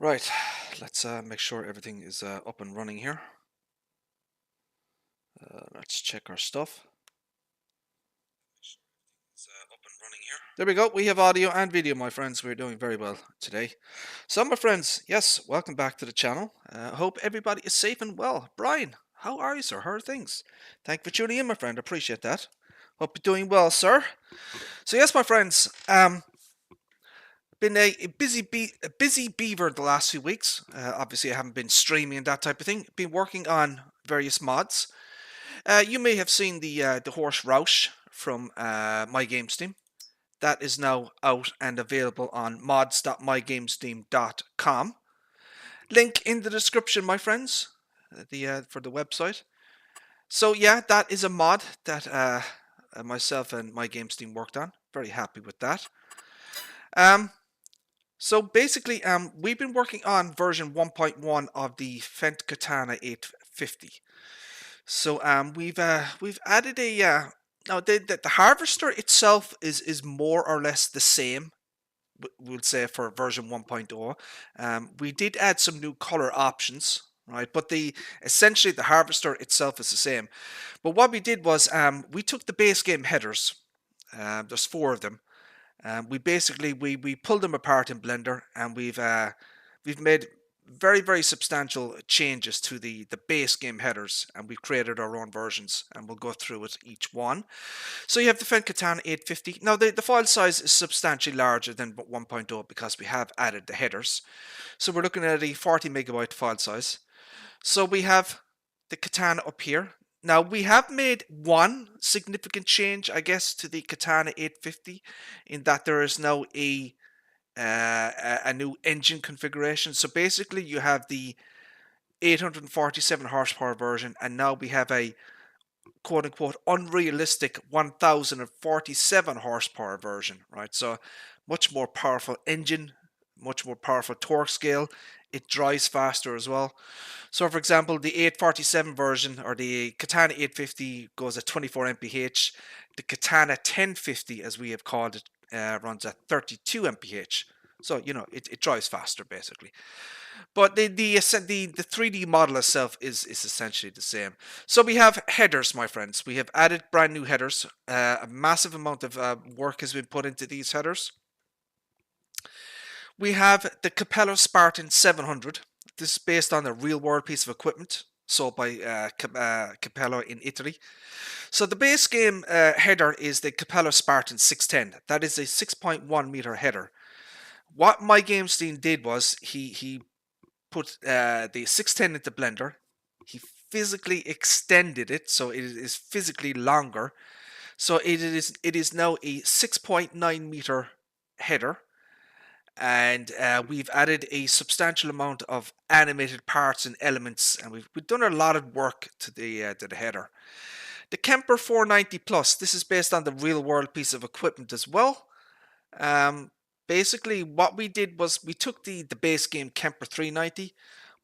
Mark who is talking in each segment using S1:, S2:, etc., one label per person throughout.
S1: Right, let's make sure everything is up and running here. Let's check our stuff. Up and running here. There we go. We have audio and video, my friends. We're doing very well today. So, my friends, yes, welcome back to the channel. Hope everybody is safe and well. Brian, how are you, sir? How are things? Thank you for tuning in, my friend. Appreciate that. Hope you're doing well, sir. So, yes, my friends, been a busy beaver the last few weeks. Obviously, I haven't been streaming and that type of thing. Been working on various mods. You may have seen the horse Roush from MyGamesteam. That is now out and available on mods.mygamesteam.com. Link in the description, my friends, for the website. So yeah, that is a mod that myself and MyGamesteam worked on. Very happy with that. So basically, we've been working on version 1.1 of the Fendt Katana 850. So we've added a now the harvester itself is more or less the same. We'll say for version 1.0. We did add some new color options, right? But essentially the harvester itself is the same. But what we did was we took the base game headers. There's four of them. We basically we pulled them apart in Blender, and we've made very substantial changes to the base game headers, and we've created our own versions, and we'll go through it each one. So you have the Fendt Katana 850. Now the file size is substantially larger than 1.0 because we have added the headers. So we're looking at a 40 megabyte file size. So we have the Katana up here. Now we have made one significant change, I guess, to the Katana 850, in that there is now a new engine configuration. So basically, you have the 847 horsepower version, and now we have a quote unquote unrealistic 1047 horsepower version, right? So much more powerful engine, much more powerful torque scale. It dries faster as well. So, for example, the 847 version, or the Katana 850, goes at 24 mph. The Katana 1050, as we have called it, runs at 32 mph. So you know it drives faster basically. But the 3D model itself is essentially the same. So we have headers, my friends. We have added brand new headers. A massive amount of work has been put into these headers. We have the Capello Spartan 700. This is based on a real-world piece of equipment sold by Capello in Italy. So the base game header is the Capello Spartan 610. That is a 6.1 meter header. What MyGamesteam did was he put the 610 into Blender. He physically extended it, so it is physically longer. So it is now a 6.9 meter header, and we've added a substantial amount of animated parts and elements, and we've done a lot of work to the header. The Kemper 490 Plus. This is based on the real world piece of equipment as well. Basically, what we did was we took the base game Kemper 390,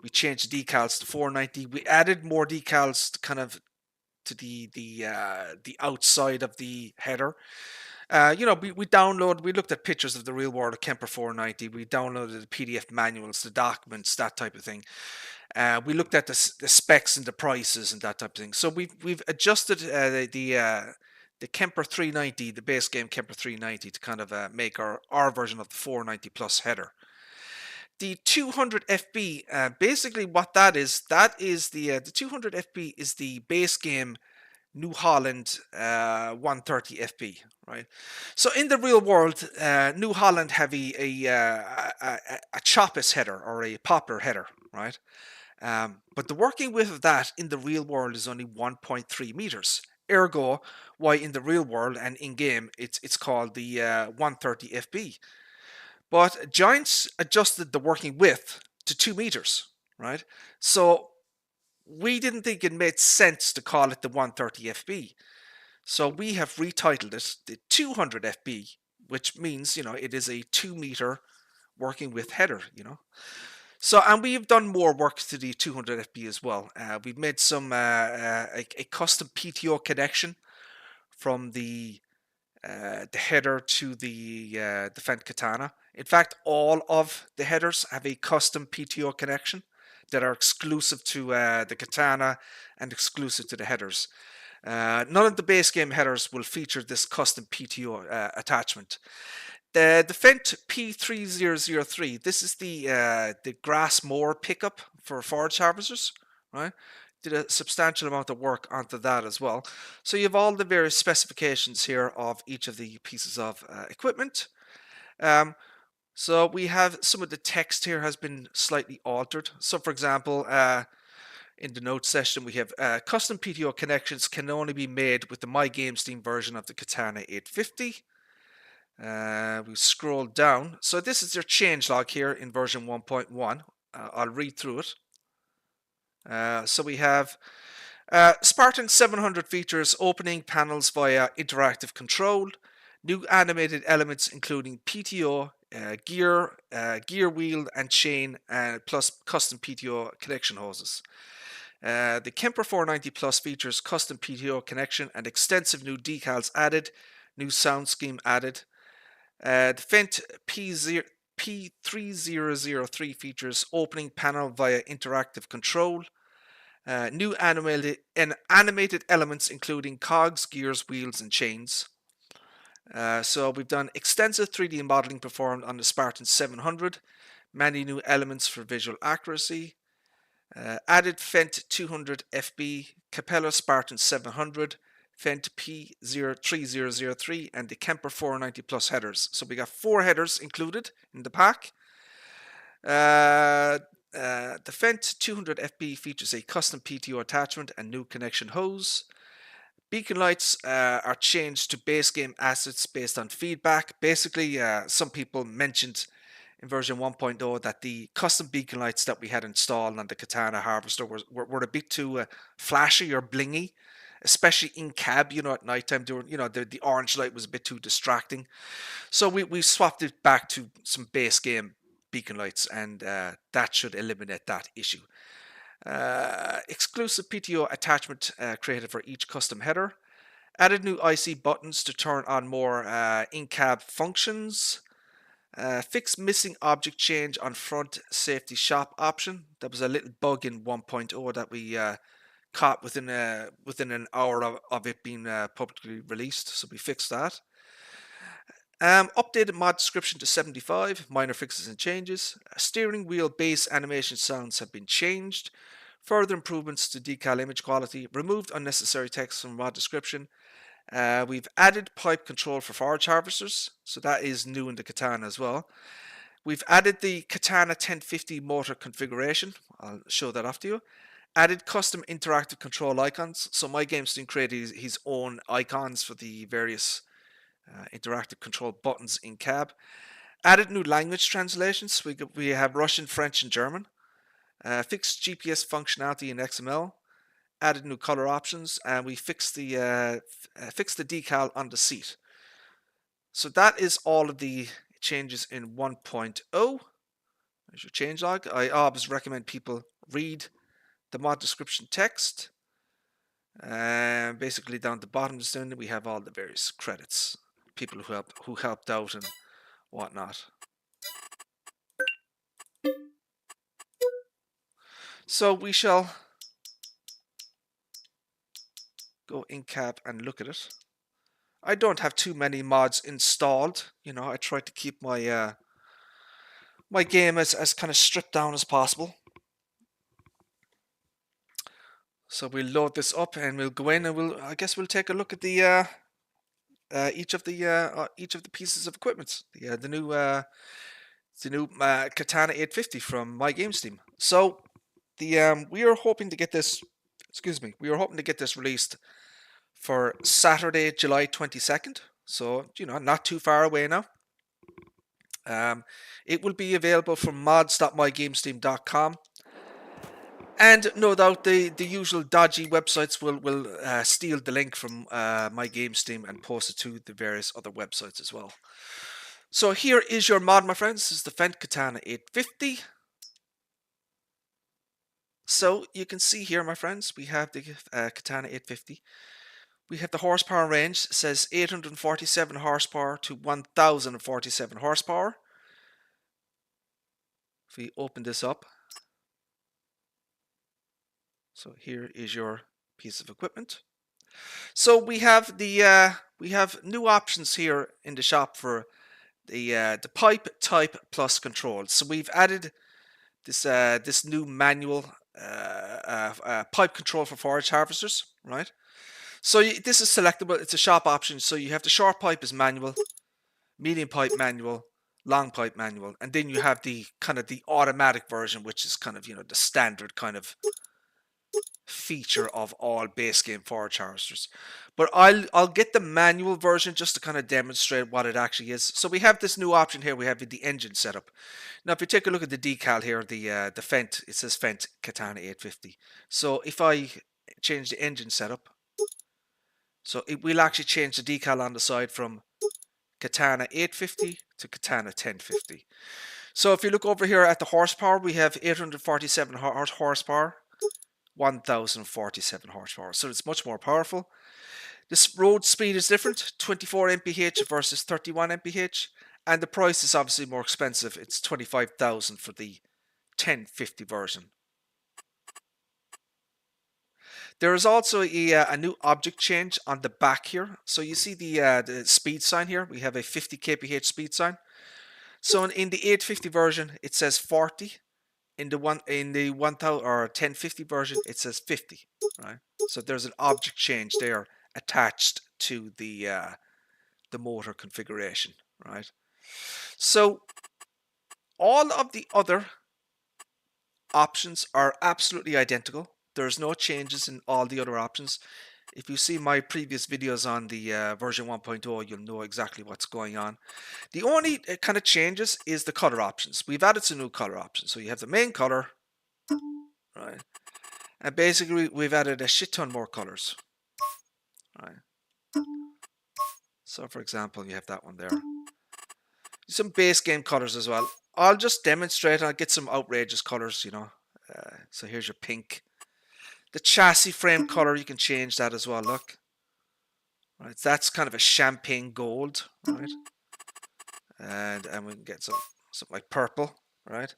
S1: we changed the decals to 490. We added more decals to kind of to the outside of the header. We looked at pictures of the real world of Kemper 490. We downloaded the PDF manuals, the documents, that type of thing. We looked at the specs and the prices and that type of thing. So we've adjusted the Kemper 390, the base game Kemper 390, to kind of make our version of the 490 plus header. The 200 FB, basically what that is the 200 FB is the base game New Holland 130 FB, right? So in the real world, New Holland have a Choppus header or a poplar header, right? But the working width of that in the real world is only 1.3 meters. Ergo, why in the real world and in game it's called the 130 FB. But Giants adjusted the working width to 2 meters, right? So we didn't think it made sense to call it the 130 FB. So we have retitled it the 200 FB, which means, it is a 2 meter working width header, So, and we've done more work to the 200 FB as well. We've made some a custom PTO connection from the the header to the Fendt Katana. In fact, all of the headers have a custom PTO connection that are exclusive to the Katana and exclusive to the headers. None of the base game headers will feature this custom PTO attachment. The Fendt P3003, this is the grass mower pickup for forage harvesters, right? Did a substantial amount of work onto that as well. So you have all the various specifications here of each of the pieces of equipment. So we have some of the text here has been slightly altered. So for example, in the notes section, we have custom PTO connections can only be made with the MyGamesteam version of the Katana 850. We scroll down. So this is their changelog here in version 1.1. I'll read through it. So we have Spartan 700 features opening panels via interactive control, new animated elements including PTO, gear wheel and chain, plus custom PTO connection hoses. The Kemper 490 Plus features custom PTO connection and extensive new decals added, new sound scheme added. The Fendt P3003 features opening panel via interactive control, new animated elements including cogs, gears, wheels, and chains. So we've done extensive 3D modeling performed on the Spartan 700, many new elements for visual accuracy, added Fendt 200 FB, Capella Spartan 700, Fendt P3003, and the Kemper 490 Plus headers. So we got 4 headers included in the pack. The Fendt 200 FB features a custom PTO attachment and new connection hose. Beacon lights are changed to base game assets based on feedback. Basically, some people mentioned in version 1.0 that the custom beacon lights that we had installed on the Katana Harvester were a bit too flashy or blingy, especially in cab, at nighttime. The orange light was a bit too distracting. So we swapped it back to some base game beacon lights, and that should eliminate that issue. Exclusive PTO attachment created for each custom header. Added new IC buttons to turn on more in-cab functions. Fix missing object change on front safety shop option. That was a little bug in 1.0 that we caught within an hour of it being publicly released, so we fixed that. Updated mod description to 75, minor fixes and changes. Steering wheel base animation sounds have been changed. Further improvements to decal image quality. Removed unnecessary text from mod description. We've added pipe control for forage harvesters, so that is new in the Katana as well. We've added the Katana 1050 motor configuration. I'll show that off to you. Added custom interactive control icons. So MyGamesteam created his own icons for the various interactive control buttons in cab. Added new language translations. We have Russian, French, and German. Fixed GPS functionality in XML. Added new color options, and we fixed the decal on the seat. So that is all of the changes in 1.0. There's your changelog. I always recommend people read the mod description text. Basically down at the bottom of the we have all the various credits, people who helped out and whatnot. So we shall go in cab and look at it. I don't have too many mods installed. I try to keep my my game as kind of stripped down as possible. So we'll load this up and we'll go in and we'll take a look at the each of the pieces of equipment. The new Katana 850 from MyGamesteam. So we are hoping to get this. Excuse me. We are hoping to get this released for Saturday, July 22nd. So not too far away now. It will be available from mods.mygamesteam.com. And no doubt the usual dodgy websites will steal the link from MyGamesteam and post it to the various other websites as well. So here is your mod, my friends. This is the Fendt Katana 850. So you can see here, my friends, we have the Katana 850. We have the horsepower range. It says 847 horsepower to 1047 horsepower. If we open this up, so here is your piece of equipment. So we have new options here in the shop for the pipe, type, plus control. So we've added this new manual pipe control for forage harvesters, right? So this is selectable. It's a shop option. So you have the short pipe is manual, medium pipe manual, long pipe manual, and then you have the kind of the automatic version, which is kind of, you know, the standard kind of feature of all base game forage harvesters. But I'll get the manual version just to kind of demonstrate what it actually is. So we have this new option here. We have the engine setup. Now, if you take a look at the decal here, the Fendt, it says Fendt Katana 850. So if I change the engine setup, so it will actually change the decal on the side from Katana 850 to Katana 1050. So if you look over here at the horsepower, we have 847 horsepower, 1047 horsepower. So it's much more powerful. This road speed is different, 24 mph versus 31 mph. And the price is obviously more expensive. It's 25,000 for the 1050 version. There is also a new object change on the back here. So you see the speed sign here. We have a 50 kph speed sign. So in the 850 version, it says 40. In the 1000 or 1050 version, it says 50. Right. So there's an object change there attached to the motor configuration. Right. So all of the other options are absolutely identical. There's no changes in all the other options. If you see my previous videos on the version 1.0, you'll know exactly what's going on. The only kind of changes is the color options. We've added some new color options. So you have the main color, right? And basically we've added a shit ton more colors, right? So for example, you have that one there. Some base game colors as well. I'll just demonstrate. I'll get some outrageous colors, you know. So here's your pink. The chassis frame color, you can change that as well. Look, right? That's kind of a champagne gold, right? And we can get something like purple, right?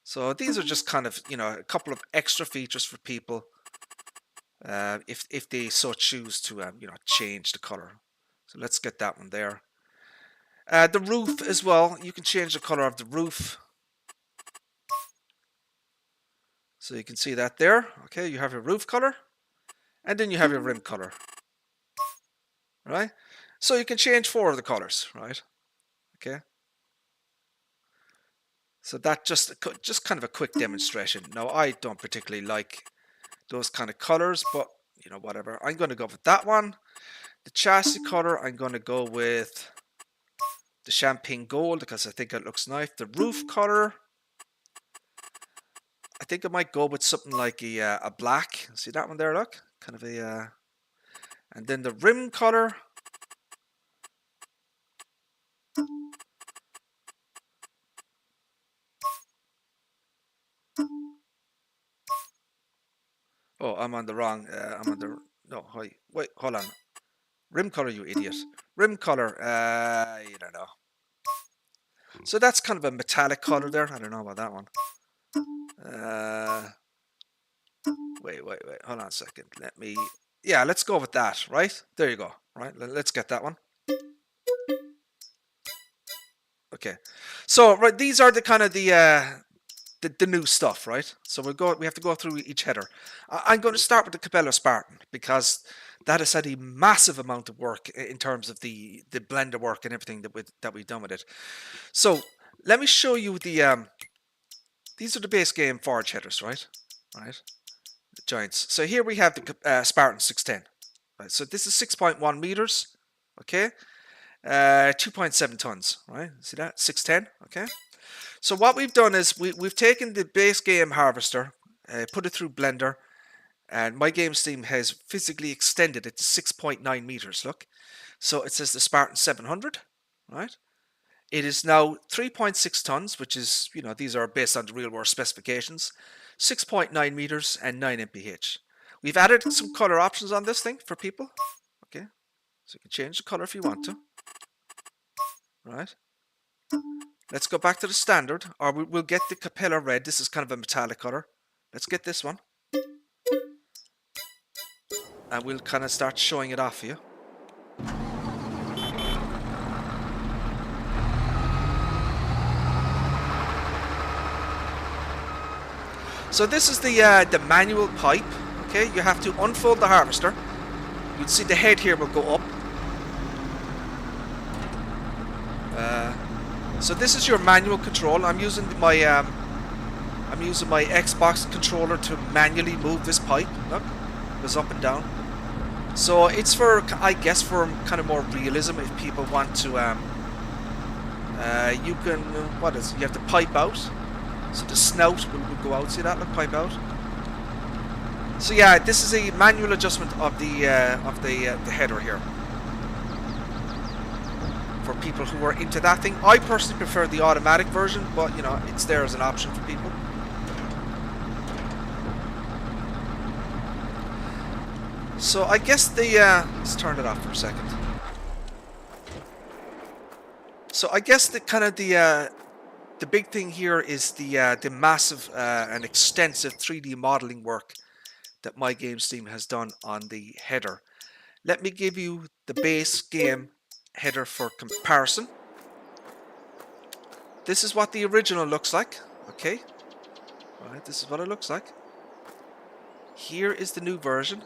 S1: So these are just kind of, you know, a couple of extra features for people if they so choose to you know, change the color. So let's get that one there. The roof as well, you can change the color of the roof. So you can see that there. Okay, you have your roof color, and then you have your rim color. Right? So you can change 4 of the colors, right? Okay. So that just kind of a quick demonstration. Now, I don't particularly like those kind of colors, but you know, whatever. I'm going to go with that one. The chassis color, I'm going to go with the champagne gold because I think it looks nice. The roof color, I think I might go with something like a black. See that one there? Look, kind of a. And then the rim color. Oh, I'm on the wrong. I'm on the. No, wait, hold on. Rim color, you idiot. Rim color. I don't know. So that's kind of a metallic color there. I don't know about that one. Wait. Hold on a second. Let me. Yeah, let's go with that. Right there, you go. Right, let's get that one. Okay. So right, these are the kind of the new stuff, right? So we have to go through each header. I'm going to start with the Cabello Spartan because that has had a massive amount of work in terms of the blender work and everything that we've done with it. So let me show you the these are the base game forge headers, right? Right, the giants. So here we have the Spartan 610. Right, so this is 6.1 meters. Okay, 2.7 tons. Right, see that 610. Okay. So what we've done is we've taken the base game harvester, put it through Blender, and MyGamesteam has physically extended it to 6.9 meters. Look, so it says the Spartan 700, right? It is now 3.6 tons, which is, you know, these are based on the real world specifications, 6.9 meters and 9 mph. We've added some color options on this thing for people. So you can change the color if you want to. Right. Let's go back to the standard, or we'll get the Capella red. This is kind of a metallic color. Let's get this one. And we'll kind of start showing it off for you. So this is the manual pipe. Okay, you have to unfold the harvester. You'll see the head here will go up. So this is your manual control. I'm using my Xbox controller to manually move this pipe. Look, it goes up and down. So it's for, I guess, for kind of more realism. If people want to, you can, you have to pipe out. So the snout will go out. See that? Look, pipe out. So yeah, this is a manual adjustment of the header here. For people who are into that thing. I personally prefer the automatic version, but you know, it's there as an option for people. So I guess let's turn it off for a second. So I guess the big thing here is the massive and extensive 3D modeling work that MyGamesteam has done on the header. Let me give you the base game header for comparison. This is what the original looks like. Okay, right, this is what it looks like. Here is the new version.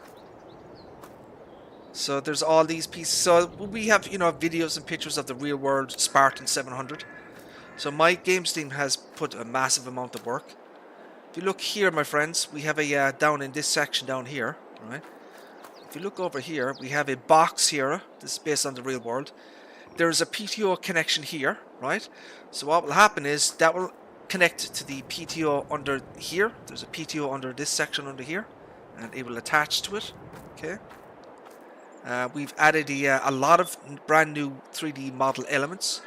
S1: So there's all these pieces. So we have, you know, videos and pictures of the real world Spartan 700. So MyGamesteam has put a massive amount of work. If you look here, my friends, we have a down in this section down here, right? If you look over here, we have a box here. This is based on the real world. There is a PTO connection here, right? So what will happen is that will connect to the PTO under here. There's a PTO under this section under here, and it will attach to it. Okay. We've added a lot of brand new 3D model elements.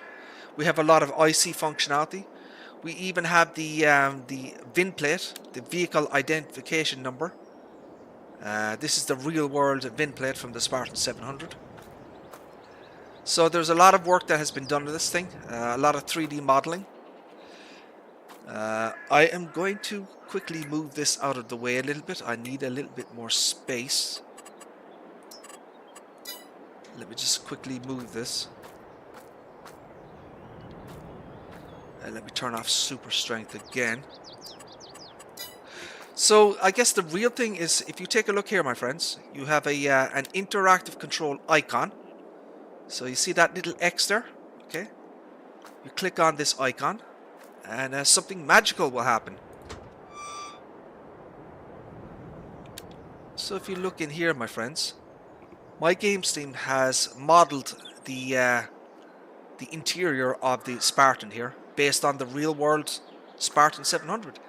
S1: We have a lot of IC functionality. We even have the VIN plate, the vehicle identification number. This is the real world VIN plate from the Spartan 700. So there's a lot of work that has been done to this thing, a lot of 3D modeling. I am going to quickly move this out of the way a little bit. I need a little bit more space. Let me just quickly move this. Let me turn off super strength again. So I guess the real thing is, if you take a look here, my friends, you have an interactive control icon. So you see that little X there? Okay. You click on this icon and something magical will happen. So if you look in here, my friends, MyGamesteam has modeled the interior of the Spartan here based on the real world Spartan 700.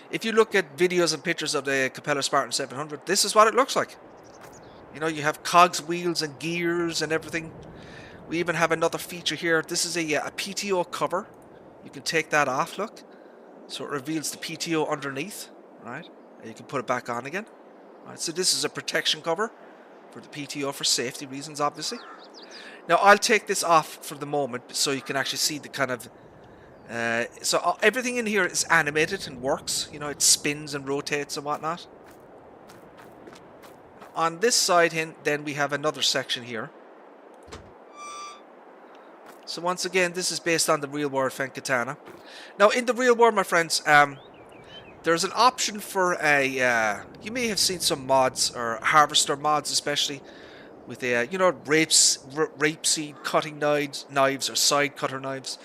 S1: If you look at videos and pictures of the Capella Spartan 700, this is what it looks like. You know, you have cogs, wheels and gears and everything. We even have another feature here. This is a PTO cover. You can take that off, look. So it reveals the PTO underneath, right? And you can put it back on again. Right, so this is a protection cover for the PTO for safety reasons, obviously. Now I'll take this off for the moment so you can actually see the kind of so everything in here is animated and works. You know, it spins and rotates and whatnot. On this side then we have another section here. So once again, this is based on the real world Fendt Katana. Now in the real world, my friends, there's an option for a you may have seen some mods, or harvester mods especially, with a you know, rapeseed cutting knives or side cutter knives.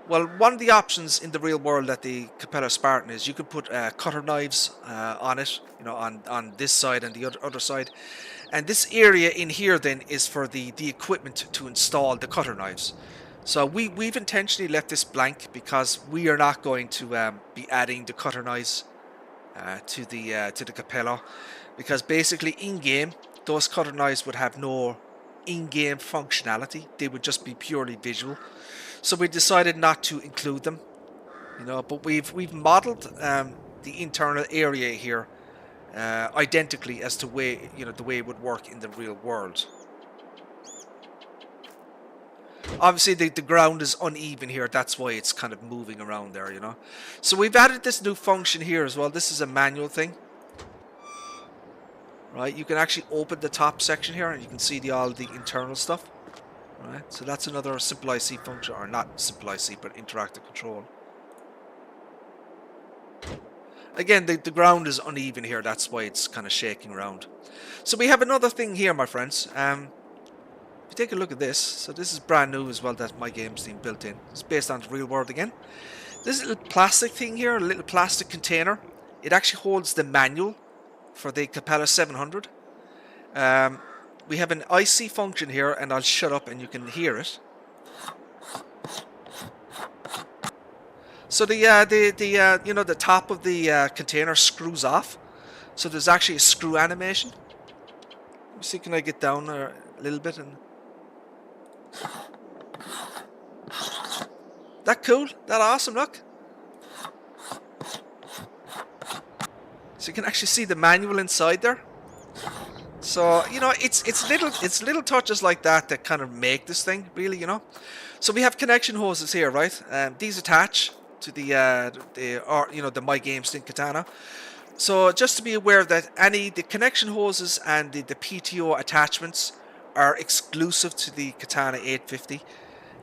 S1: Well, one of the options in the real world that the Capella Spartan is, you could put cutter knives on it, you know, on this side and the other side. And this area in here then is for the equipment to install the cutter knives. So we've intentionally left this blank because we are not going to be adding the cutter knives to the Capella, because basically in-game those cutter knives would have no in-game functionality. They would just be purely visual. So we decided not to include them, you know. But we've modeled the internal area here identically as to the way it would work in the real world. Obviously, the ground is uneven here. That's why it's kind of moving around there, you know. So we've added this new function here as well. This is a manual thing. Right, you can actually open the top section here and you can see all the internal stuff. Right, so that's another simple IC function, or not simple IC, but interactive control. Again, the ground is uneven here. That's why it's kind of shaking around. So we have another thing here, my friends. If you take a look at this, so this is brand new as well that MyGamesteam built in. It's based on the real world again. This little plastic thing here, a little plastic container, it actually holds the manual for the Capella 700. We have an IC function here, and I'll shut up and you can hear it. So the you know, the top of the container screws off. So there's actually a screw animation. Let me see, can I get down a little bit? And that cool? That awesome? Look. So you can actually see the manual inside there. So, you know, it's little touches like that that kind of make this thing, really, you know. So we have connection hoses here, right? These attach to the MyGamesteam Katana. So just to be aware that the connection hoses and the PTO attachments are exclusive to the Katana 850.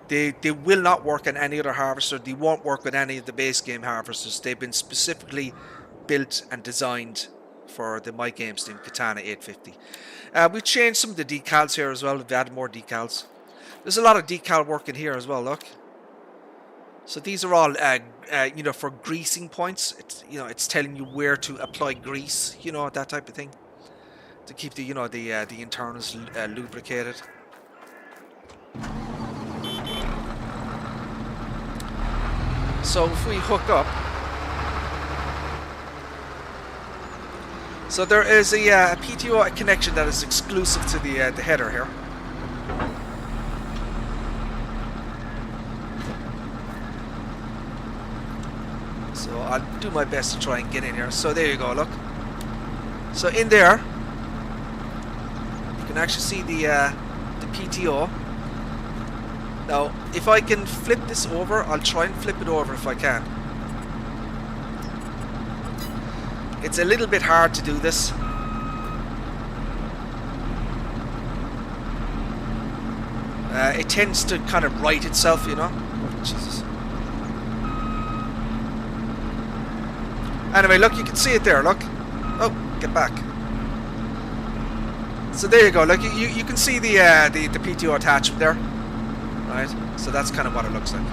S1: They will not work on any other harvester. They won't work with any of the base game harvesters. They've been specifically built and designed for the MyGamesteam Katana 850. We've changed some of the decals here as well. We've added more decals. There's a lot of decal work in here as well, look. So these are all, you know, for greasing points. It's telling you where to apply grease, you know, that type of thing, to keep the, you know, the internals lubricated. So if we hook up, so there is a PTO connection that is exclusive to the header here. So I'll do my best to try and get in here. So there you go, look. So in there, you can actually see the PTO. Now, if I can flip this over, I'll try and flip it over if I can. It's a little bit hard to do this. It tends to kind of right itself, you know. Oh, Jesus. Anyway, look, you can see it there, look. Oh, get back. So there you go, look, you can see the PTO attachment there. Right, so that's kind of what it looks like.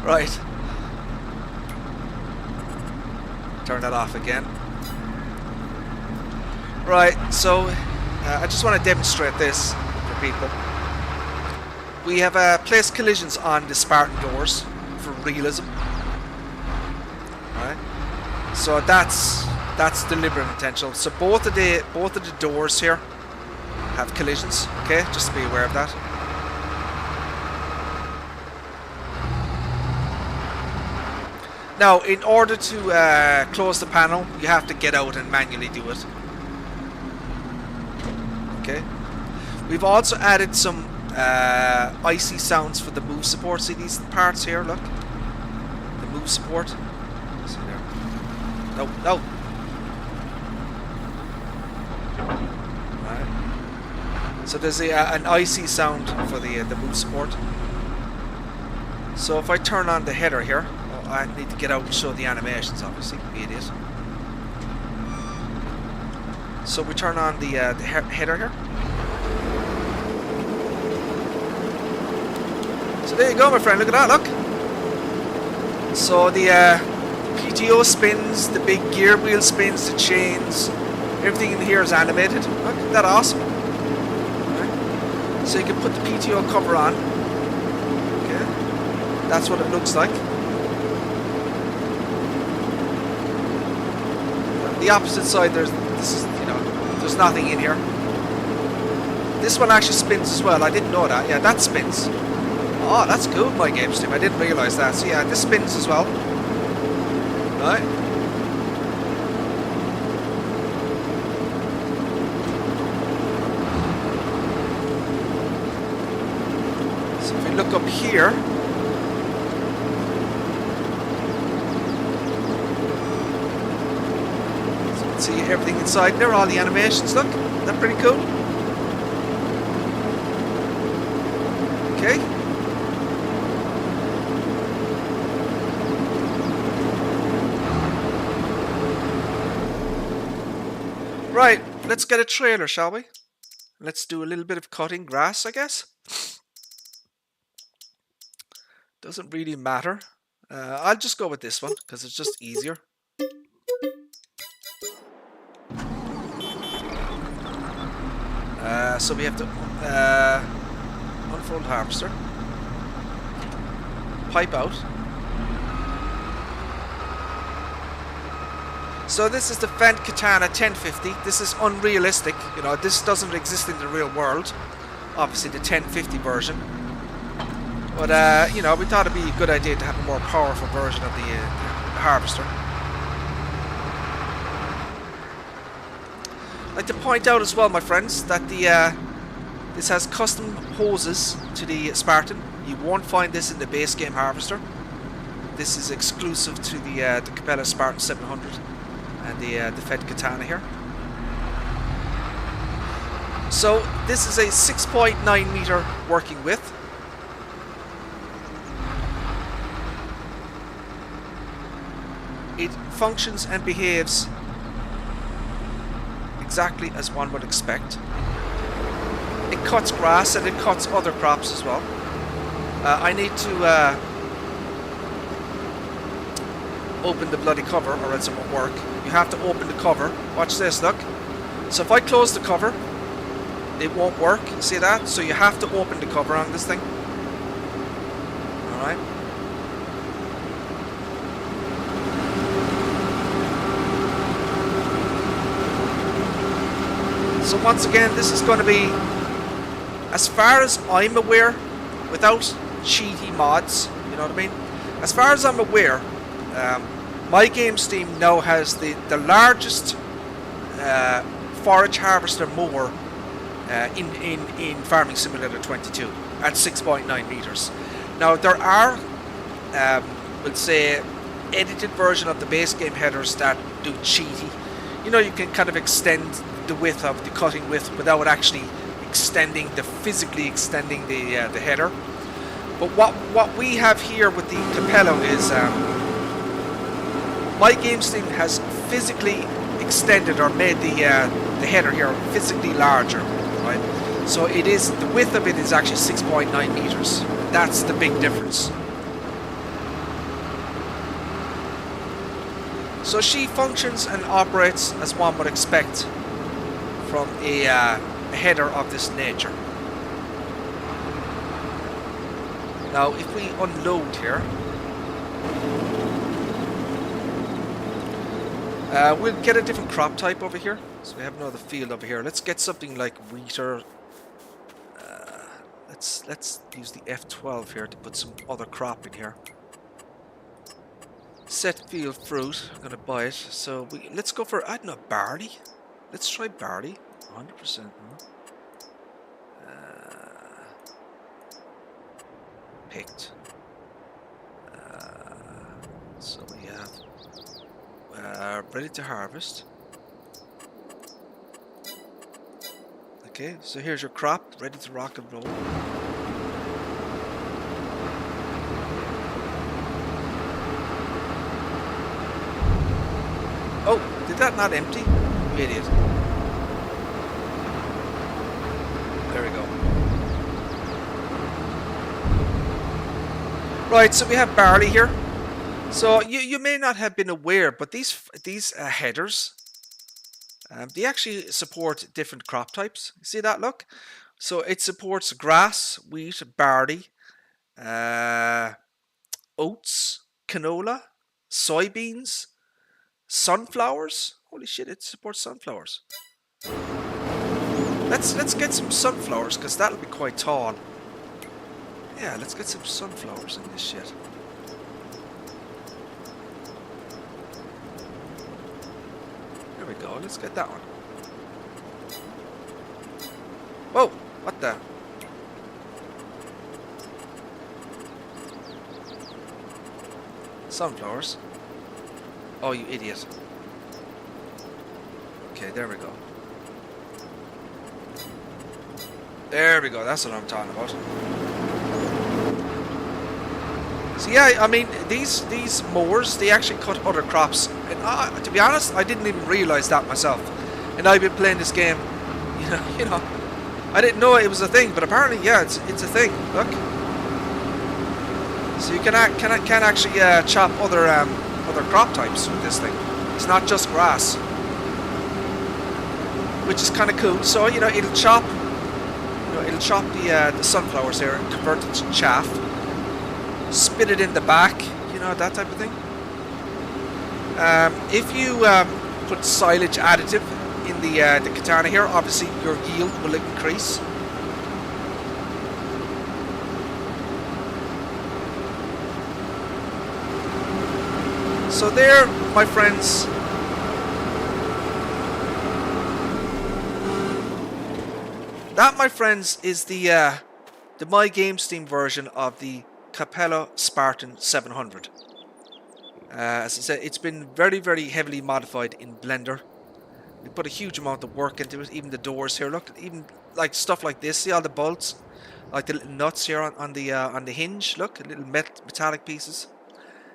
S1: Right. Turn that off again. Right, so I just want to demonstrate this for people. We have placed collisions on the Spartan doors for realism. Right, so that's deliberate intentional. So both of the doors here have collisions. Okay, just to be aware of that. Now, in order to close the panel, you have to get out and manually do it. Okay. We've also added some icy sounds for the move support. See these parts here? Look, the move support. See there? No, no. Right. So there's an icy sound for the move support. So if I turn on the header here. I need to get out and show the animations, obviously, be idiot. So we turn on the header here. So there you go, my friend, look at that, look. So the PTO spins, the big gear wheel spins, the chains, everything in here is animated. Look, isn't that awesome? Right. So you can put the PTO cover on. Okay. That's what it looks like. The opposite side, there's nothing in here. This one actually spins as well. I didn't know that. Yeah, that spins. Oh, that's cool, MyGamesteam. I didn't realize that. So yeah, this spins as well. Right. look up here. So you can see everything inside there, all the animations. Look, isn't that pretty cool? Okay. Right, let's get a trailer, shall we? Let's do a little bit of cutting grass, I guess. Doesn't really matter. I'll just go with this one because it's just easier. So we have to unfold harvester, pipe out. So this is the Fendt Katana 1050. This is unrealistic. You know, this doesn't exist in the real world. Obviously the 1050 version. But, you know, we thought it'd be a good idea to have a more powerful version of the harvester. I'd like to point out as well, my friends, that this has custom hoses to the Spartan. You won't find this in the base game harvester. This is exclusive to the Capella Spartan 700 and the Fendt Katana here. So this is a 6.9 meter working width. It functions and behaves exactly as one would expect. It cuts grass and it cuts other crops as well. I need to open the bloody cover or else it won't work. You have to open the cover. Watch this, look. So if I close the cover, it won't work. See that? So you have to open the cover on this thing. Alright. So once again, this is going to be, as far as I'm aware, without cheaty mods, you know what I mean? As far as I'm aware, MyGamesteam now has the largest forage harvester mower in Farming Simulator 22 at 6.9 meters. Now there are, we'll say, edited version of the base game headers that do cheaty. You know, you can kind of extend the width of the cutting width without actually physically extending the header. But what we have here with the Capello is MyGamesteam has physically extended or made the header here physically larger, right? So it is, the width of it is actually 6.9 meters. That's the big difference. So she functions and operates as one would expect from a header of this nature. Now if we unload here, we'll get a different crop type over here. So we have another field over here. Let's get something like wheat or let's use the F12 here to put some other crop in here. Set field fruit. I'm gonna buy it. So let's go for, I don't know, barley. Let's try barley. 100%. Picked. So we have ready to harvest. Okay, so here's your crop, ready to rock and roll. Oh, did that not empty? You idiot. There we go. Right, so we have barley here. So you may not have been aware, but these headers, they actually support different crop types. See that, look? So it supports grass, wheat, barley, oats, canola, soybeans, sunflowers. Holy shit, it supports sunflowers. Let's get some sunflowers, because that'll be quite tall. Yeah, let's get some sunflowers in this shit. There we go, let's get that one. Whoa, what the? Sunflowers. Oh, you idiot. Okay, there we go. There we go, that's what I'm talking about. So yeah, I mean, these mowers, they actually cut other crops. And to be honest, I didn't even realise that myself. And I've been playing this game, you know, I didn't know it was a thing, but apparently, yeah, it's a thing. Look. So you can actually chop other crop types with this thing. It's not just grass, which is kind of cool. So you know, it'll chop the sunflowers here and convert it to chaff. Spit it in the back, you know, that type of thing. If you put silage additive in the Katana here, obviously your yield will increase. So there, my friends, that, my friends, is the MyGamesteam version of the Capella Spartan 700. As I said, it's been very, very heavily modified in Blender. We put a huge amount of work into it. Even the doors here, look, even like stuff like this. See all the bolts, like the little nuts here on the hinge. Look, little metallic pieces.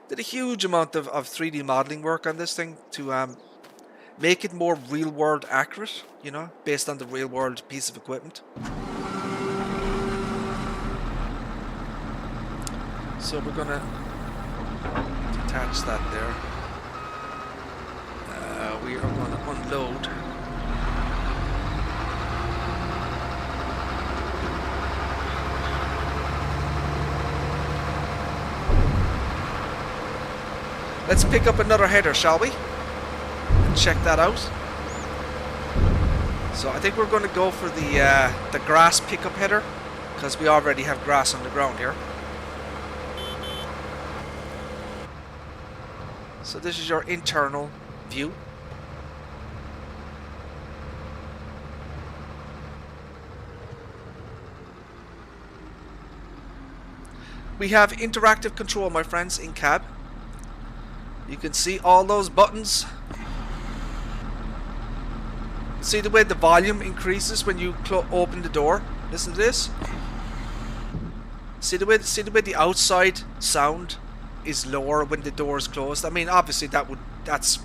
S1: Did a huge amount of 3D modeling work on this thing to make it more real-world accurate. You know, based on the real-world piece of equipment. So we're gonna detach that there. We are gonna unload. Let's pick up another header, shall we? And check that out. So I think we're going to go for the grass pickup header, because we already have grass on the ground here. So this is your internal view. We have interactive control, my friends, in cab. You can see all those buttons. See the way the volume increases when you open the door. Listen to this. See the way the outside sound is lower when the door is closed. I mean, obviously that's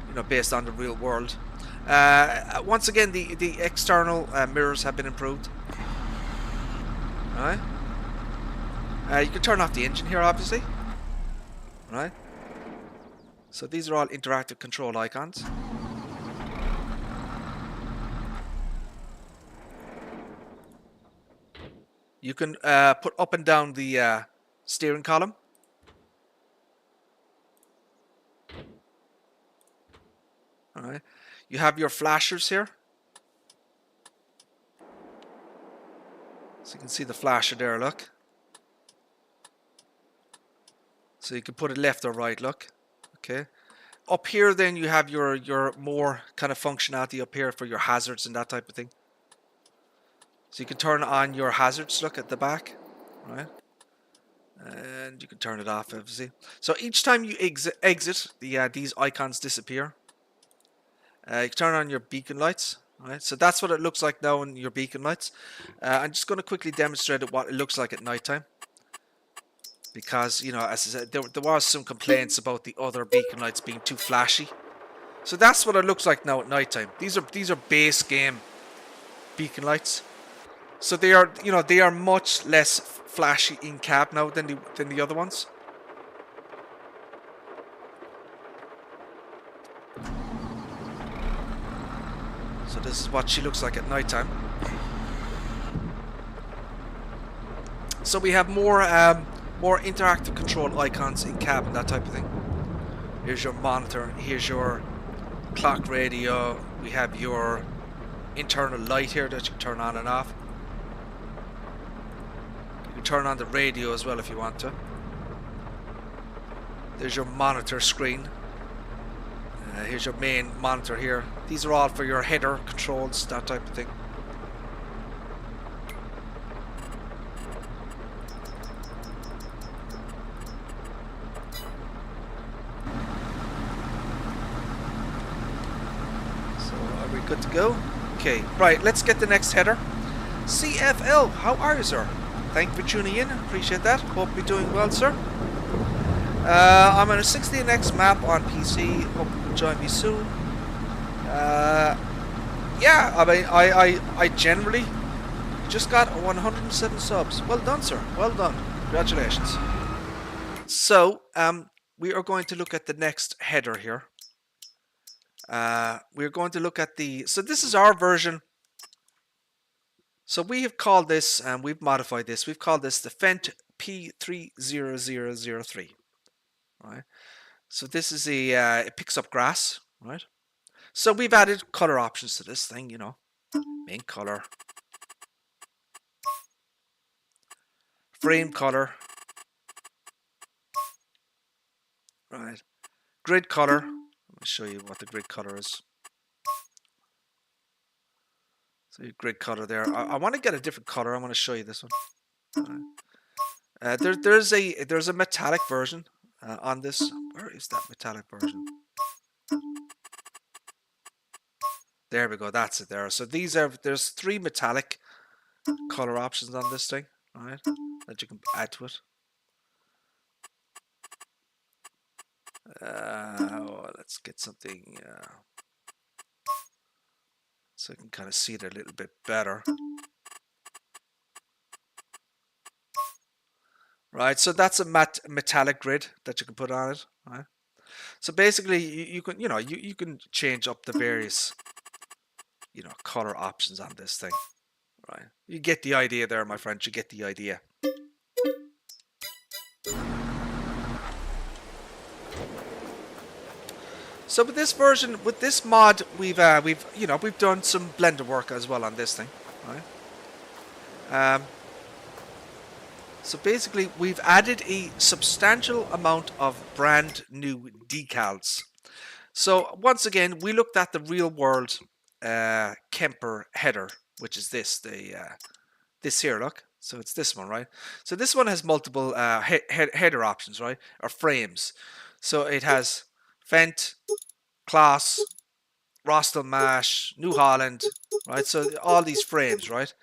S1: you know, based on the real world. Once again, the external mirrors have been improved. All right. You can turn off the engine here, obviously. All right. So these are all interactive control icons. You can put up and down the steering column. Alright. You have your flashers here. So you can see the flasher there, look. So you can put it left or right, look. Okay. Up here then you have your more kind of functionality up here for your hazards and that type of thing. So you can turn on your hazards, look at the back, right? And you can turn it off, obviously. So each time you exit, these icons disappear. You can turn on your beacon lights, right? So that's what it looks like now in your beacon lights. I'm just going to quickly demonstrate what it looks like at nighttime. Because, you know, as I said, there was some complaints about the other beacon lights being too flashy. So that's what it looks like now at nighttime. These are base game beacon lights. So they are, you know, they are much less flashy in cab now than the other ones. So this is what she looks like at nighttime. So we have more interactive control icons in cab and that type of thing. Here's your monitor. Here's your clock radio. We have your internal light here that you can turn on and off. You can turn on the radio as well if you want to. There's your monitor screen. Here's your main monitor here. These are all for your header controls, that type of thing. Good to go. Okay, right, let's get the next header. CFL, how are you, sir? Thank you for tuning in. Appreciate that. Hope you're doing well, sir. I'm on a 16x map on PC. Hope you can join me soon. Yeah, I mean, I generally just got 107 subs. Well done, sir. Well done. Congratulations. So, we are going to look at the next header here. We're going to look at so this is our version. So we have called this, and we've modified this. We've called this the Fendt P30003. Right. So this is it picks up grass, right? So we've added color options to this thing, you know. Main color, frame color, right? Grid color. Let me show you what the grid color is. So your grid color there. I want to get a different color. I want to show you this one. Right. There's a metallic version on this. Where is that metallic version? There we go. That's it there. So there's 3 metallic color options on this thing, right? That you can add to it. Let's get something so I can kind of see it a little bit better. Right, so that's a metallic grid that you can put on it. Right. So basically, you can you can change up the various color options on this thing. Right, you get the idea there, my friend. You get the idea. So with this version, with this mod, we've done some Blender work as well on this thing, right? So basically, we've added a substantial amount of brand new decals. So once again, we looked at the real world Kemper header, which is this here. Look, so it's this one, right? So this one has multiple header options, right, or frames. So it has Fendt, Class, Rostel Mash, New Holland, right? So all these frames, right?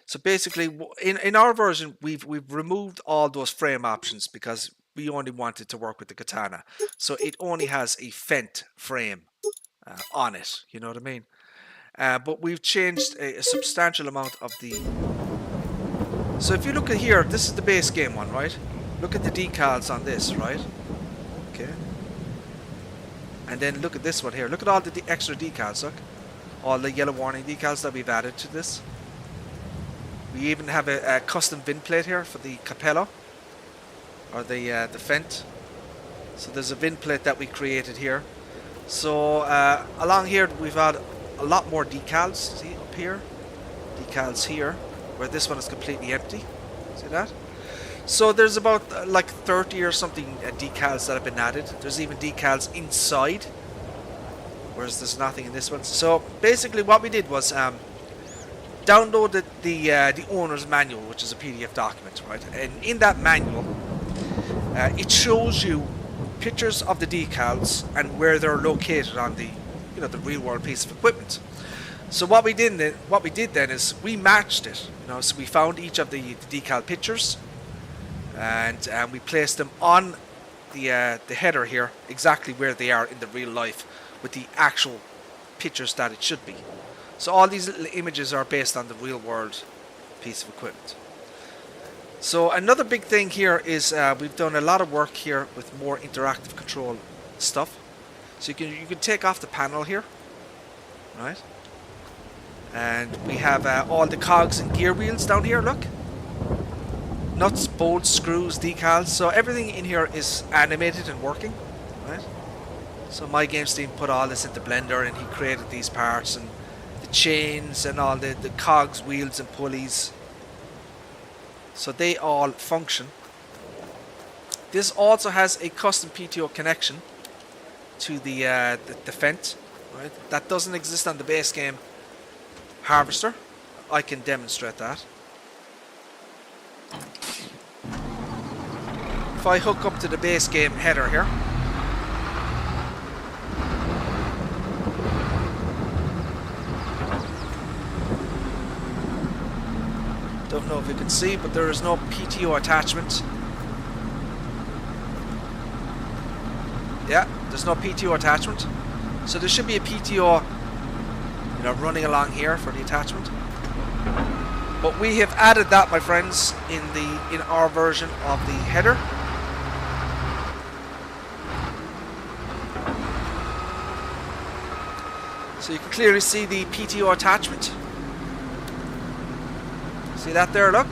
S1: So basically, in our version, we've removed all those frame options because we only wanted to work with the Katana. So it only has a Fendt frame on it. You know what I mean? But we've changed a substantial amount of the. So if you look at here, this is the base game one, right? Look at the decals on this, right? Okay. And then look at this one here. Look at all the extra decals. Look, all the yellow warning decals that we've added to this. We even have a custom VIN plate here for the Capello or the Fendt. So there's a VIN plate that we created here. So along here we've had a lot more decals. See up here, decals here, where this one is completely empty. See that? So there's about like 30 or something decals that have been added. There's even decals inside, whereas there's nothing in this one. So basically what we did was downloaded the owner's manual, which is a PDF document, right? And in that manual, it shows you pictures of the decals and where they're located on the the real world piece of equipment. So what we did then is we matched it. So we found each of the decal pictures, and we placed them on the header here exactly where they are in the real life with the actual pictures that it should be. So all these little images are based on the real world piece of equipment. So another big thing here is we've done a lot of work here with more interactive control stuff. So you can take off the panel here, right? And we have all the cogs and gear wheels down here. Look, nuts, bolts, screws, decals. So everything in here is animated and working, right? So MyGamesteam put all this into Blender, and he created these parts and the chains and all the cogs, wheels, and pulleys. So they all function. This also has a custom PTO connection to the Fendt, right? That doesn't exist on the base game Harvester. I can demonstrate that. If I hook up to the base game header here, Don't know if you can see, but there is no PTO attachment. Yeah, there's no PTO attachment. So there should be a PTO, you know, running along here for the attachment. But we have added that, my friends, in our version of the header. So you can clearly see the PTO attachment. See that there, look?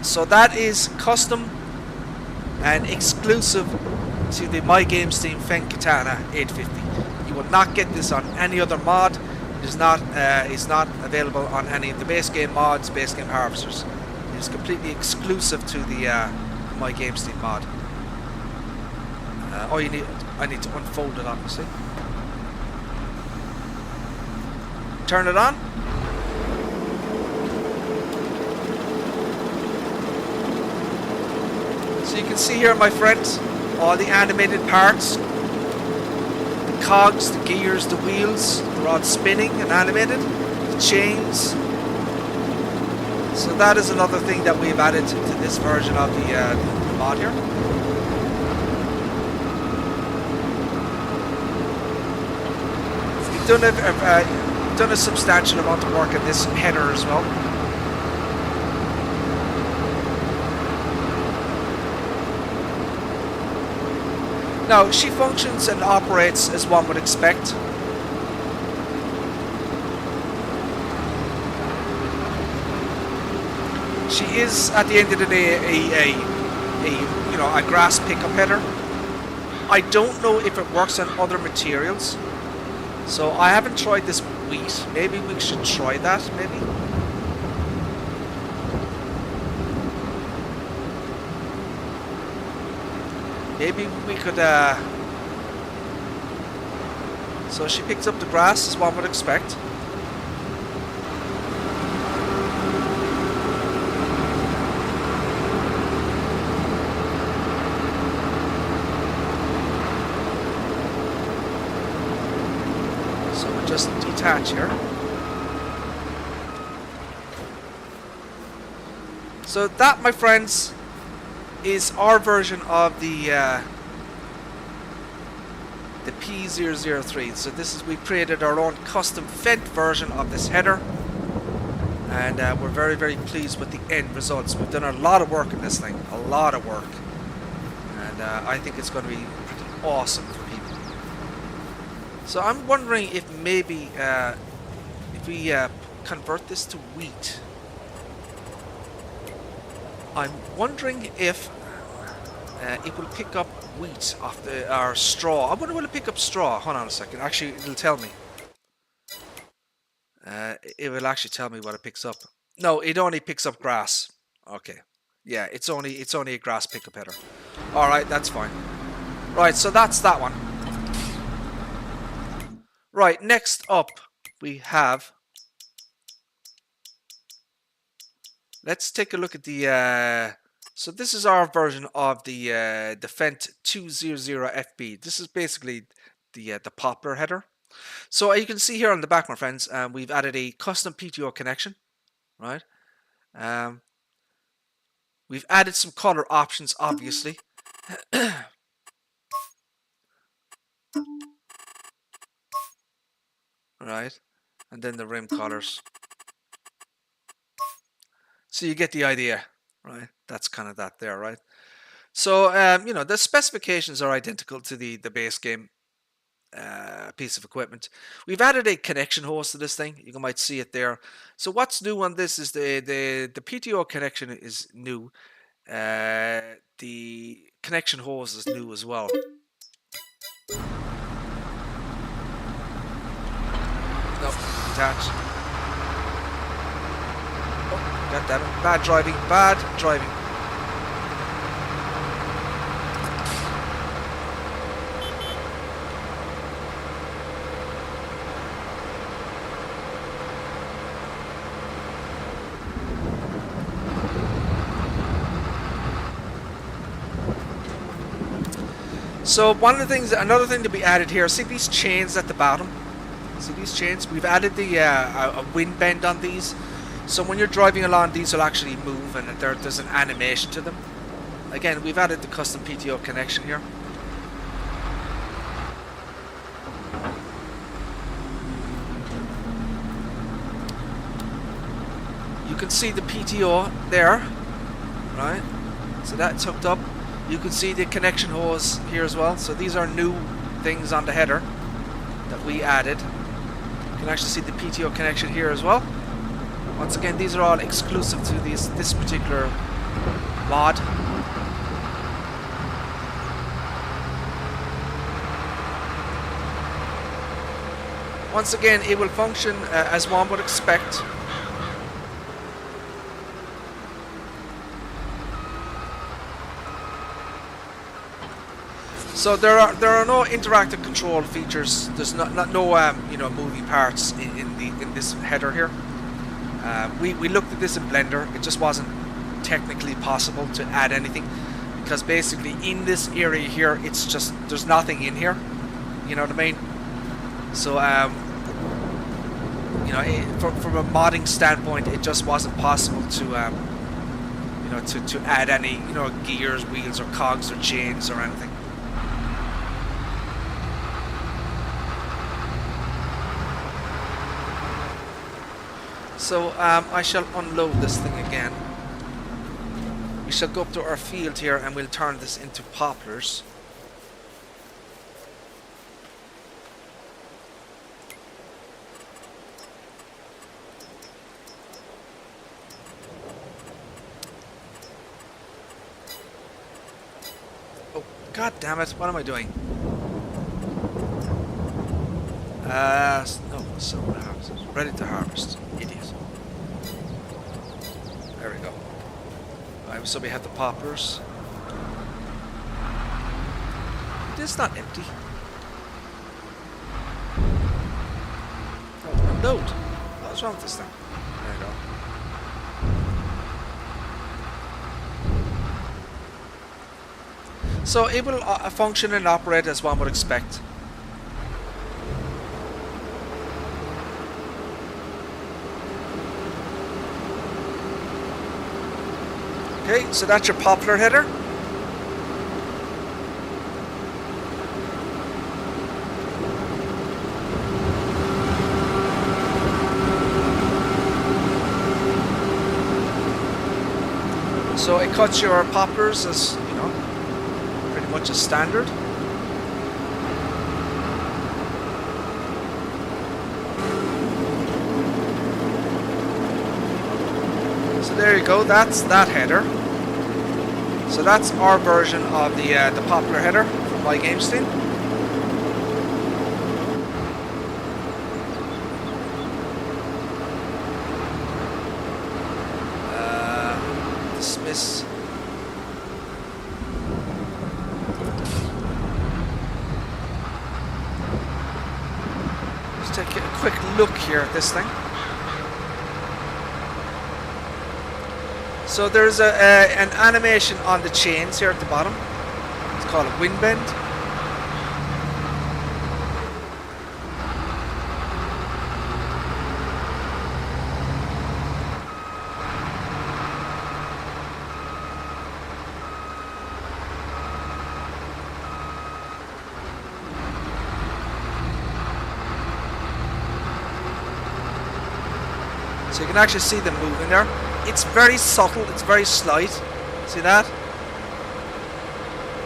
S1: So that is custom and exclusive to the MyGamesteam Fendt Katana 850. You will not get this on any other mod. It is not available on any of the base game mods, base game harvesters. It is completely exclusive to the MyGamesteam mod. I need to unfold it, obviously. Turn it on. So you can see here, my friends, all the animated parts, the cogs, the gears, the wheels, they're all spinning and animated, the chains. So that is another thing that we've added to this version of the mod here. We've done a substantial amount of work in this header as well. Now, she functions and operates as one would expect. She is, at the end of the day, a grass pickup header. I don't know if it works on other materials, so I haven't tried this with wheat. Maybe we should try that. Maybe. Maybe we could, so she picks up the grass as one would expect. So we'll just detach here. So that, my friends, is our version of the P003. So this is, we created our own custom Fendt version of this header, and we're very, very pleased with the end results. We've done a lot of work in this thing, a lot of work, and I think it's going to be pretty awesome for people. So I'm wondering if maybe if we convert this to wheat. I'm wondering if it will pick up wheat off our straw. I wonder will it pick up straw? Hold on a second. Actually, it'll tell me. It will actually tell me what it picks up. No, it only picks up grass. Okay. Yeah, it's only a grass pickup header. All right, that's fine. Right, so that's that one. Right, next up we have. Let's take a look at the. So this is our version of the Fendt 200FB. This is basically the poplar header. So you can see here on the back, my friends, we've added a custom PTO connection, right? We've added some color options, obviously. Right, and then the rim colors. So you get the idea, right? That's kind of that there, right? So, you know, the specifications are identical to the base game piece of equipment. We've added a connection hose to this thing. You might see it there. So what's new on this is the PTO connection is new. The connection hose is new as well. No, detach. Oh, God damn it. Bad driving, bad driving. So one of the things, another thing to be added here, see these chains at the bottom? See these chains? We've added the a wind bend on these. So when you're driving along, these will actually move, and there's an animation to them. Again, we've added the custom PTO connection here. You can see the PTO there, right? So that's hooked up. You can see the connection hose here as well. So these are new things on the header that we added. You can actually see the PTO connection here as well. Once again, these are all exclusive to this particular mod. Once again, it will function as one would expect. So there are no interactive control features. There's no you know, moving parts in this header here. We looked at this in Blender. It just wasn't technically possible to add anything, because basically in this area here, it's just, there's nothing in here. You know what I mean? So you know, from a modding standpoint, it just wasn't possible to you know, to add any, you know, gears, wheels, or cogs, or chains, or anything. So I shall unload this thing again. We shall go up to our field here, and we'll turn this into poplars. Oh, god damn it, what am I doing? No, so harvest. Ready to harvest. Idiot. There we go. Alright, so we have the poplars. It is not empty. Oh, load. What's wrong with this thing? There you go. So it will function and operate as one would expect. Okay, so that's your poplar header. So it cuts your poplars as, you know, pretty much as standard. So there you go, that's that header. So that's our version of the poplar header from MyGamesteam. Dismiss. Let's take a quick look here at this thing. So there's an animation on the chains here at the bottom. It's called a wind bend. So you can actually see them moving there. It's very subtle, it's very slight. See that?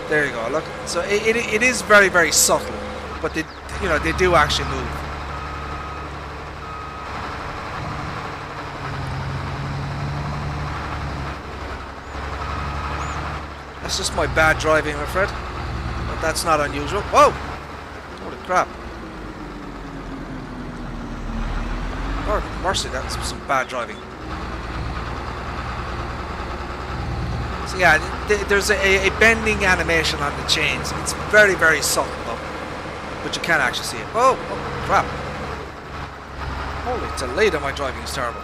S1: There you go, look. So it is very, very subtle, but they, you know, they do actually move. That's just my bad driving, I'm afraid. But that's not unusual. Whoa! Holy crap. Lord have mercy, that's some bad driving. So yeah, there's a bending animation on the chains. It's very, very subtle though, but you can actually see it. Oh, oh crap. Holy Toledo, my driving is terrible.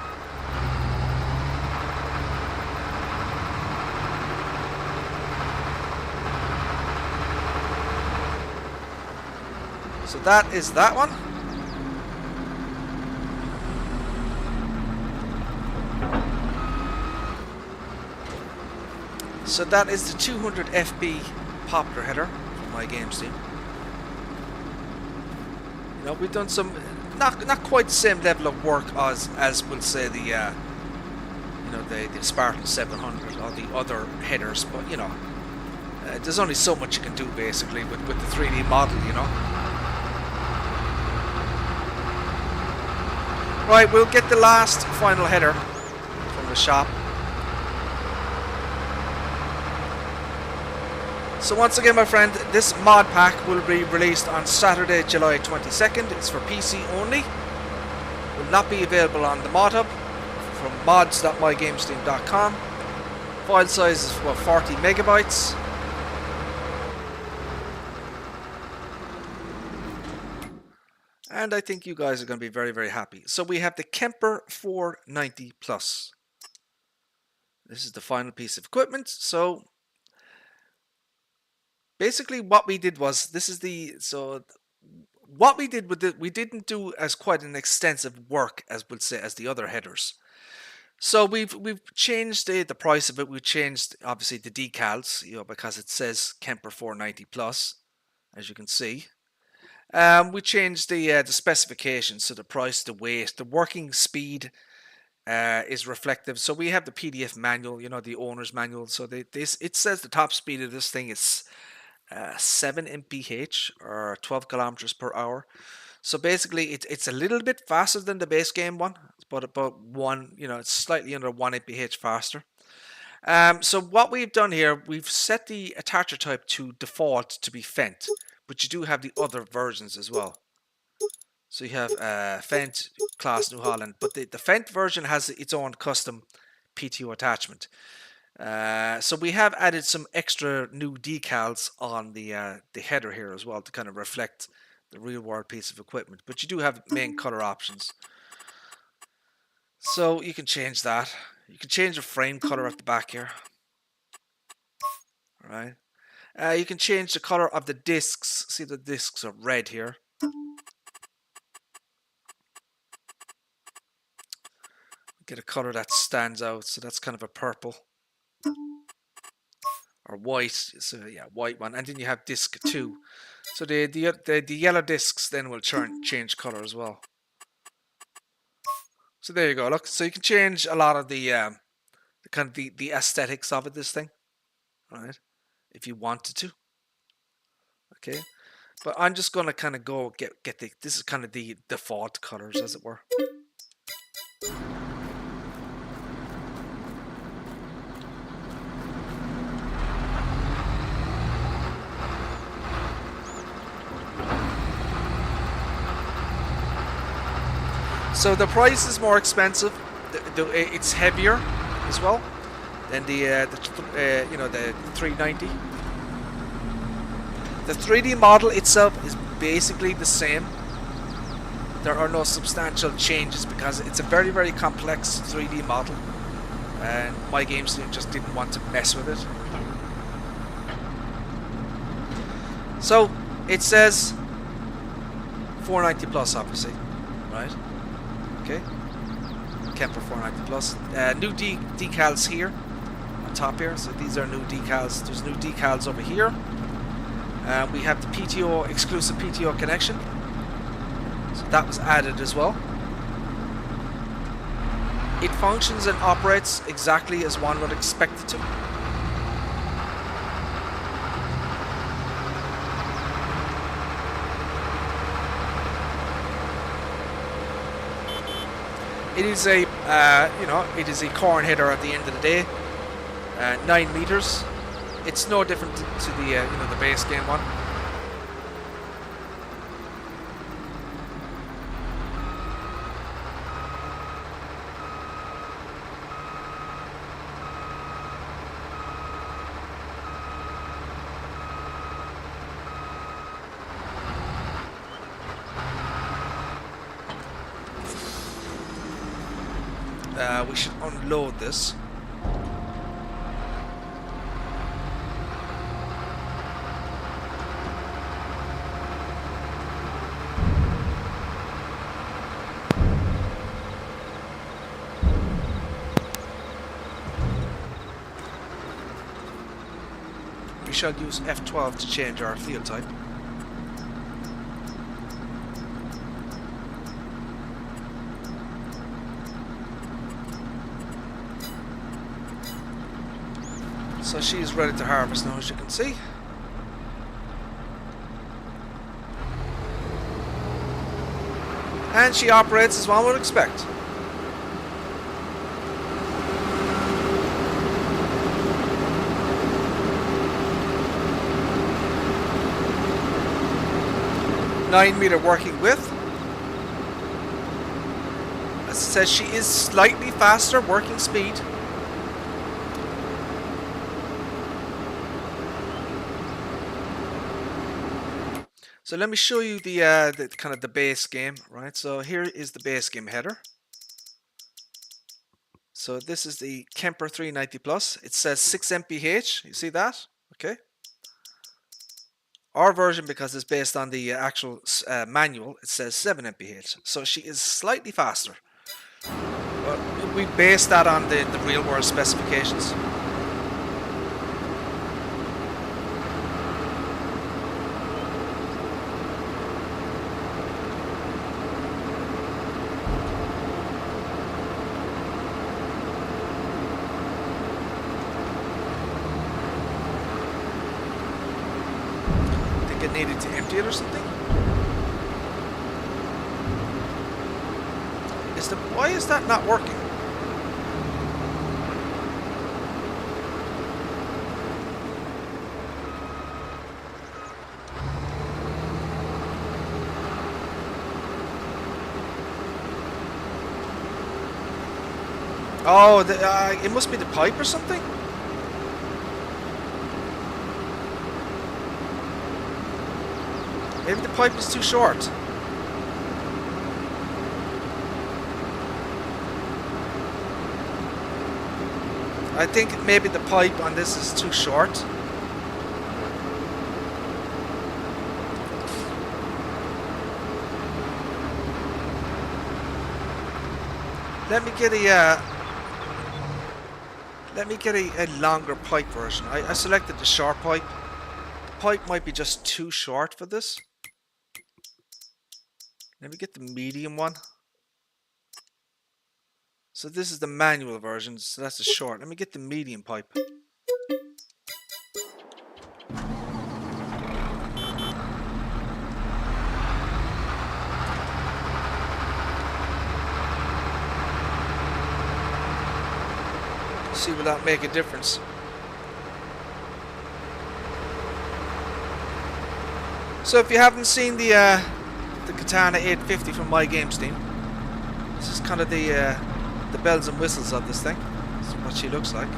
S1: So that is that one. So that is the 200 FB poplar header from MyGamesteam. You know, we've done some not quite the same level of work as we'll say the you know, the Spartan 700 or the other headers, but you know, there's only so much you can do basically with the 3D model, you know. Right, we'll get the last final header from the shop. So once again, my friend, this mod pack will be released on Saturday, July 22nd. It's for PC only. Will not be available on the mod hub from mods.mygamesteam.com. File size is 40 megabytes. And I think you guys are going to be very, very happy. So we have the Kemper 490 Plus. This is the final piece of equipment. So basically what we did was, what we did with it, we didn't do as quite an extensive work as we'll say as the other headers. So we've changed the price of it. We've changed obviously the decals, you know, because it says Kemper 490 Plus, as you can see. We changed the specifications, so the price, the weight, the working speed is reflective. So we have the PDF manual, you know, the owner's manual. So it says the top speed of this thing is 7 mph or 12 kilometers per hour. So basically, it's a little bit faster than the base game one, but about one, you know, it's slightly under 1 mph faster. So what we've done here, we've set the attacher type to default to be Fendt, but you do have the other versions as well. So you have Fendt, Class New Holland, but the Fendt version has its own custom PTO attachment. So we have added some extra new decals on the header here as well to kind of reflect the real world piece of equipment. But you do have main color options. So you can change that. You can change the frame color at the back here. Alright. You can change the color of the discs. See, the discs are red here. Get a color that stands out. So that's kind of a purple. Or white, so yeah, white one, and then you have disc 2. So the yellow discs then will change color as well. So there you go. Look, so you can change a lot of the kind of the aesthetics of it. This thing, right? If you wanted to, okay. But I'm just gonna kind of go get this is kind of the default colors, as it were. So the price is more expensive. It's heavier as well than the you know, the 390. The 3D model itself is basically the same. There are no substantial changes because it's a very, very complex 3D model, and MyGamesteam just didn't want to mess with it. So it says 490 plus, obviously, right? Okay, Kemper 490 plus. New decals here on top here. So these are new decals. There's new decals over here. We have the PTO exclusive PTO connection. So that was added as well. It functions and operates exactly as one would expect it to. It is a, you know, it is a corn header at the end of the day. 9 meters. It's no different to the, you know, the base game one. We should unload this. we shall use F12 to change our field type. So she is ready to harvest now, as you can see. And she operates as one would expect. "9-meter working width." As it says, she is slightly faster working speed. So let me show you the kind of the base game, right? So here is the base game header. So this is the Kemper 390 Plus. It says 6 mph. You see that? Okay. Our version, because it's based on the actual manual, it says 7 mph. So she is slightly faster. But we based that on the real world specifications. It needed to empty it or something. Why is that not working? Oh, it must be the pipe or something. Maybe the pipe is too short. I think maybe the pipe on this is too short. Let me get a longer pipe version. I selected the short pipe. The pipe might be just too short for this. Let me get the medium one. So this is the manual version, so that's the short. Let me get the medium pipe. See, will that make a difference? So if you haven't seen the Katana 850 from MyGamesteam, this is kind of the bells and whistles of this thing. This is what she looks like.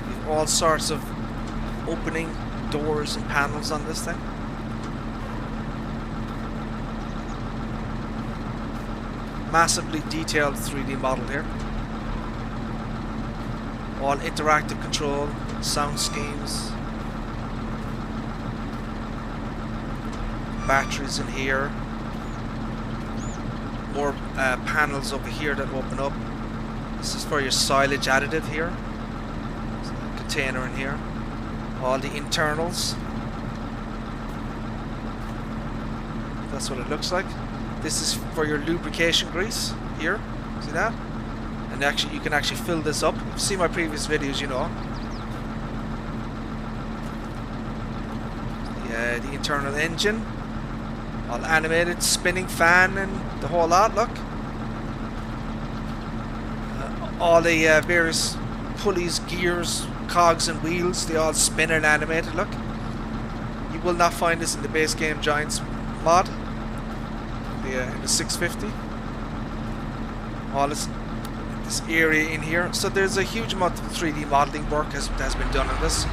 S1: You've all sorts of opening doors and panels on this thing. Massively detailed 3D model here. All interactive control, sound schemes, batteries in here, more panels over here that open up. This is for your silage additive here. There's a container in here. All the internals. That's what it looks like. This is for your lubrication grease here. See that? And actually, you can actually fill this up. If you've seen my previous videos, you know. The internal engine. All animated, spinning fan and the whole lot, look. All the various pulleys, gears, cogs and wheels, they all spin and animated, look. You will not find this in the base game Giants mod. In the 650. All this area in here. So there's a huge amount of 3D modeling work has been done on this.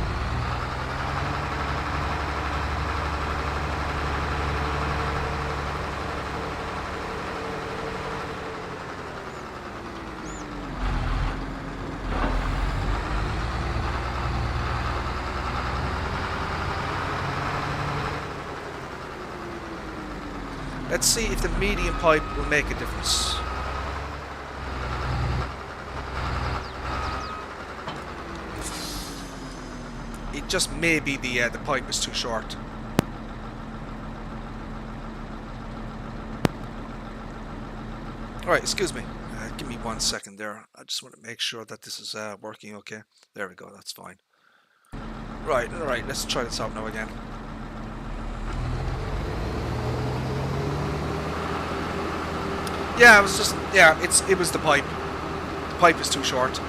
S1: Let's see if the medium pipe will make a difference. just maybe the pipe is too short. All right, excuse me. Give me 1 second there. I just want to make sure that this is working okay. There we go. That's fine. Right, all right. Let's try this out now again. Yeah, it was just it was the pipe. The pipe is too short.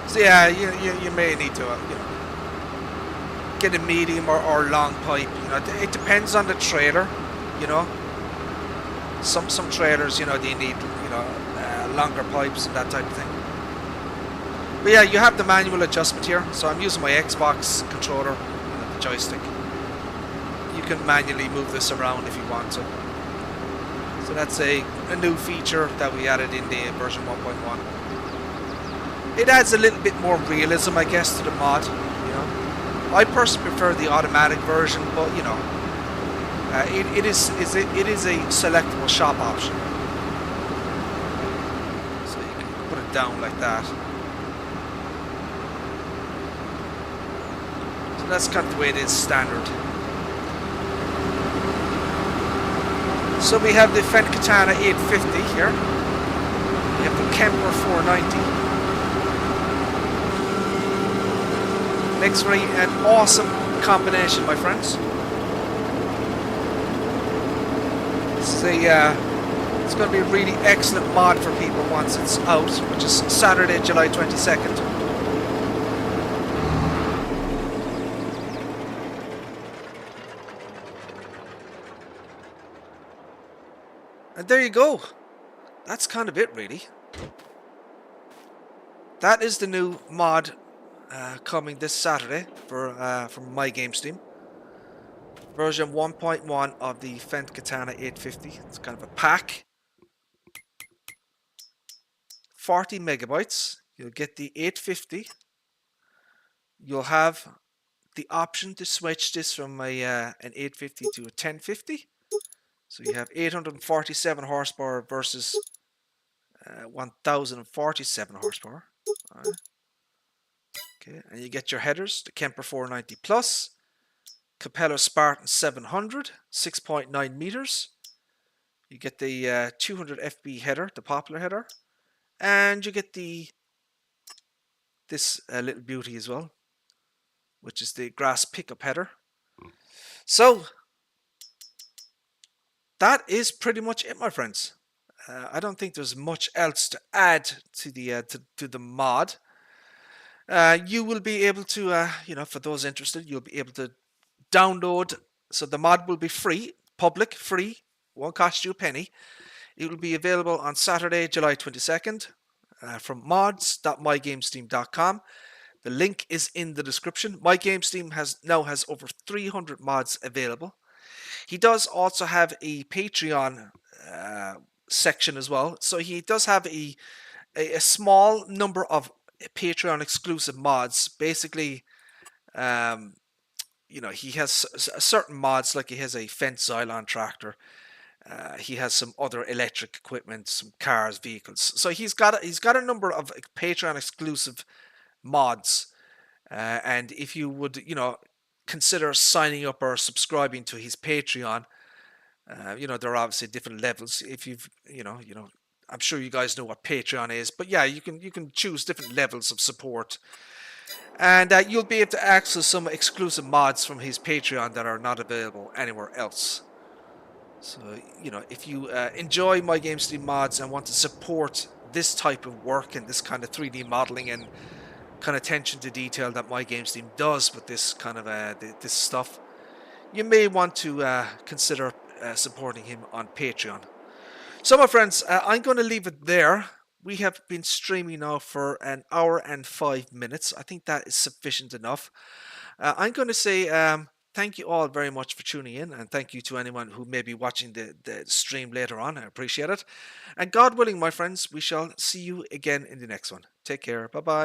S1: So yeah, you may need to get a medium or long pipe. It depends on the trailer. Some trailers they need longer pipes and that type of thing. But yeah, you have the manual adjustment here. So I'm using my Xbox controller, the joystick. You can manually move this around if you want to. So that's a new feature that we added in the version 1.1. It adds a little bit more realism, I guess, to the mod. I personally prefer the automatic version, but it is a selectable shop option. So you can put it down like that. So that's kind of the way it is standard. So we have the Fendt Katana 850 here. We have the Kemper 490. Makes for an awesome combination, my friends. This is it's going to be a really excellent mod for people once it's out, which is Saturday, July 22nd. And there you go. That's kind of it, really. That is the new mod coming this Saturday from MyGamesteam. Version 1.1 of the Fendt Katana 850. It's kind of a pack. 40 megabytes. You'll get the 850. You'll have the option to switch this from an 850 to a 1050. So you have 847 horsepower versus 1047 horsepower. All right. Okay, and you get your headers, the Kemper 490 Plus, Capello Spartan 700, 6.9 meters. You get the 200 FB header, the popular header, and you get this little beauty as well, which is the grass pickup header. So that is pretty much it, my friends. I don't think there's much else to add to the mod. You will be able to, for those interested, you'll be able to download. So the mod will be free, public, free, won't cost you a penny. It will be available on Saturday, July 22nd from mods.mygamesteam.com. The link is in the description. MyGamesteam now has over 300 mods available. He does also have a Patreon section as well. So he does have a small number of Patreon exclusive mods. Basically, he has certain mods, like he has a Fendt Xylon tractor. He has some other electric equipment, some cars, vehicles. So he's got a number of Patreon exclusive mods. And if you would, consider signing up or subscribing to his Patreon, there are obviously different levels. If you've, I'm sure you guys know what Patreon is, but yeah, you can choose different levels of support, and you'll be able to access some exclusive mods from his Patreon that are not available anywhere else. So if you enjoy MyGamesteam mods and want to support this type of work and this kind of 3D modeling and kind of attention to detail that MyGamesteam does with this kind of this stuff, you may want to consider supporting him on Patreon. So my friends, I'm going to leave it there. We have been streaming now for 1 hour and 5 minutes. I think that is sufficient enough. I'm going to say thank you all very much for tuning in, and thank you to anyone who may be watching the stream later on. I appreciate it. And God willing, my friends, we shall see you again in the next one. Take care. Bye-bye.